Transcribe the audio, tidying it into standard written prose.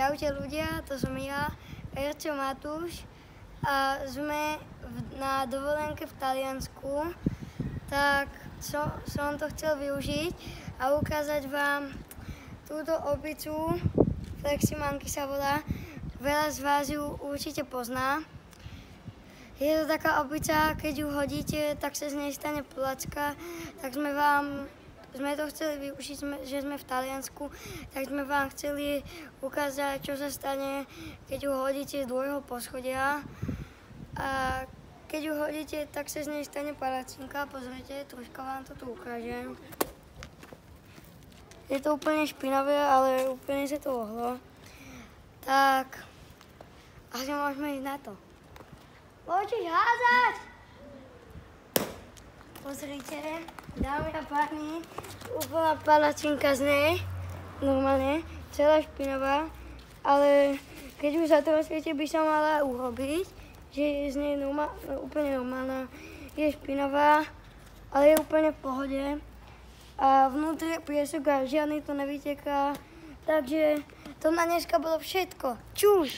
Čaute ľudia, to som ja, Erčo Matúš a sme na dovolenke v Taliansku, tak som to chcel využiť a ukázať vám túto opicu, Fleximanky sa volá, veľa z vás ju určite pozná. Je to taká opica, keď ju hodíte, tak sa z nej stane placka, tak sme to chceli využiť, že sme v Taliansku, tak sme vám chceli ukázať, čo sa stane, keď ju hodíte z druhého poschodia. A keď ju hodíte, tak sa z nej stane palacinka. Pozrite, troška vám to tu ukážem. Je to úplne špinavé, ale úplne sa to ohlo. Tak, asi môžeme ísť na to. Môžeš házať! Pozrite, dámy a páni, úplná palacinka z nej, normálne, celá špinavá, ale keď už zatrasíte, by sa mala urobiť, že je z nej úplne normálna, je špinavá, ale je úplne v pohode a vnútri je piesok a žiadny to nevyteká, takže to na dneska bolo všetko. Čus!